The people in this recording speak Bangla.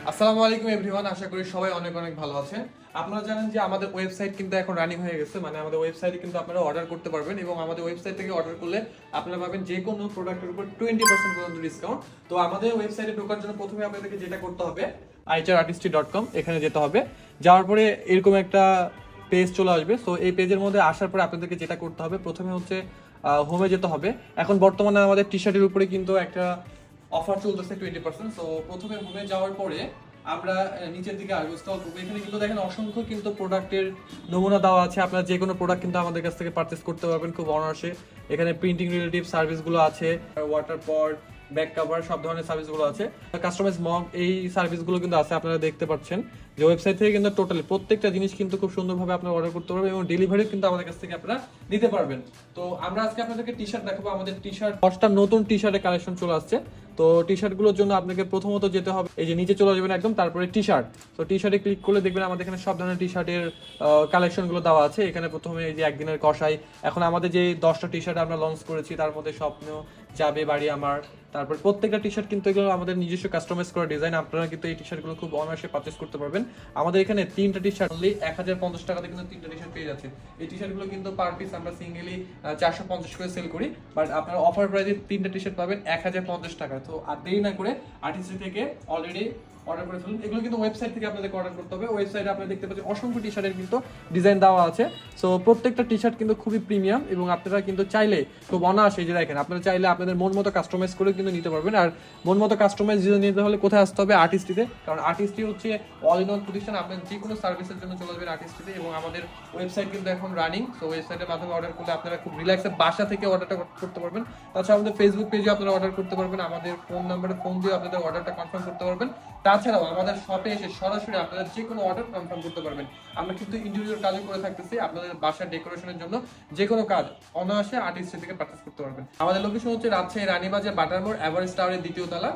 আসসালামু আলাইকুম এভরিওয়ান, আশা করি সবাই অনেক অনেক ভালো আছেন। আপনারা জানেন যে আমাদের ওয়েবসাইট কিন্তু এখন রানিং হয়ে গেছে, মানে আমাদের ওয়েবসাইটে কিন্তু আপনারা অর্ডার করতে পারবেন এবং আমাদের ওয়েবসাইট থেকে অর্ডার করলে আপনারা পাবেন যে কোনো প্রোডাক্টের উপর 20% পর্যন্ত ডিসকাউন্ট। তো আমাদের ওয়েবসাইটে ঢোকার জন্য প্রথমে আপনাদেরকে যেটা করতে হবে iCharArtistry.com এখানে যেতে হবে। যাওয়ার পরে এরকম একটা পেজ চলে আসবে। সো এই পেজের মধ্যে আসার পরে আপনাদেরকে যেটা করতে হবে, প্রথমে হচ্ছে হোমে যেতে হবে। এখন বর্তমানে আমাদের টি শার্টের উপরে কিন্তু একটা অফার চলতেছে 20%। সো প্রথমে হোমে যাওয়ার পরে আমরা নিচের দিকে আসবো, স্টল করবো। এখানে কিন্তু দেখেন অসংখ্য কিন্তু প্রোডাক্টের নমুনা দেওয়া আছে। আপনারা যে কোনো প্রোডাক্ট কিন্তু আমাদের কাছ থেকে পারচেস করতে পারবেন খুব অনায়াসে। এখানে প্রিন্টিং রিলেটিভ সার্ভিসগুলো আছে, ওয়াটার পট, ব্যাক কভার, সব ধরনের সার্ভিসগুলো আছে। কাস্টমাইজ মগ, এই সার্ভিসগুলো কিন্তু আছে। আপনারা দেখতে পাচ্ছেন যে ওয়েবসাইট থেকে কিন্তু টোটালি প্রত্যেকটা জিনিস কিন্তু খুব সুন্দরভাবে আপনারা অর্ডার করতে পারবেন এবং ডেলিভারিও কিন্তু আমাদের কাছ থেকে আপনারা নিতে পারবেন। তো আমরা আজকে আপনাদেরকে টি শার্ট দেখাবো। আমাদের টি শার্ট 10টা নতুন টি শার্টের কালেকশন চলে আসছে। তো টি শার্টগুলোর জন্য আপনাকে প্রথমত যেতে হবে, এই যে নিচে চলে যাবেন একদম, তারপরে টি শার্ট। তো টি শার্টে ক্লিক করলে দেখবেন আমাদের এখানে সব ধরনের টি শার্টের কালেকশনগুলো দেওয়া আছে। এখানে প্রথমে এই যে একদিনের কষাই, এখন আমাদের যে 10টা টি শার্ট আমরা লঞ্চ করেছি তার মধ্যে স্বপ্ন, যাবে বাড়ি আমার, তারপর প্রত্যেকটা টি শার্ট কিন্তু এগুলো আমাদের নিজস্ব কাস্টমাইজ করা ডিজাইন। আপনারা কিন্তু এই টি শার্টগুলো খুব অনায়াসে পারচেস করতে পারবেন। আমাদের এখানে 3টা টি শার্ট অনলি 1050 টাকাতে কিন্তু 3টা টি শার্ট পেয়ে যাচ্ছে। এই টি শার্টগুলো কিন্তু পার পিস আমরা সিঙ্গেলি 450 করে সেল করি, বাট আপনারা অফার প্রাইসে 3টা টি শার্ট পাবেন 1050 টাকা। তো আর দেরি না করে আর্টিস্ট্রি থেকে অলরেডি অর্ডার করে ফেলুন। এগুলো কিন্তু ওয়েবসাইট থেকে আপনাদেরকে অর্ডার করতে হবে। ওয়েবসাইটে আপনারা দেখতে পাচ্ছেন অসংখ্য টি শার্টের কিন্তু ডিজাইন দেওয়া আছে। সো প্রত্যেকটা টি শার্ট কিন্তু খুবই প্রিমিয়াম এবং আপনারা কিন্তু চাইলে খুব অনায়াসে, যে দেখেন আপনারা চাইলে আপনাদের মন মতো কাস্টমাইজ করে কিন্তু নিতে পারবেন। আর মন মতো কাস্টমাইজ নিতে হলে কোথায় আসতে হবে? আর্টিস্ট্রিতে। কারণ আর্টিস্ট্রি হচ্ছে অল ইন ওয়ান প্রতিষ্ঠান। আপনার যে কোনো সার্ভিসের জন্য চলে যাবেন আর্টিস্ট্রিতে। এবং আমাদের ওয়েবসাইট কিন্তু এখন রানিং। সো ওয়েবসাইটের মাধ্যমে অর্ডার করলে আপনারা খুব রিল্যাক্সে বাসা থেকে অর্ডারটা করতে পারবেন। তাছাড়া আমাদের ফেসবুক পেজে আপনারা অর্ডার করতে পারবেন। আমাদের ফোন নাম্বারে ফোন দিয়ে আপনাদের অর্ডারটা কনফার্ম করতে পারবেন। তাছাড়াও আমাদের শপে এসে সরাসরি আপনারা যে কোনো অর্ডার কনফার্ম করতে পারবেন। আমরা কিন্তু ইন্টেরিয়র কাজও করে থাকতেছি। আপনাদের বাসার ডেকোরেশনের জন্য যে কোনো কাজ অনায়াসে আর্টিস্ট্রি থেকে পারচেজ করতে পারবেন। আমাদের লোকেশন হচ্ছে রাজশাহী রানীবাজার বাটারমোড় এভারেস্ট টাওয়ারের 2য় তলা।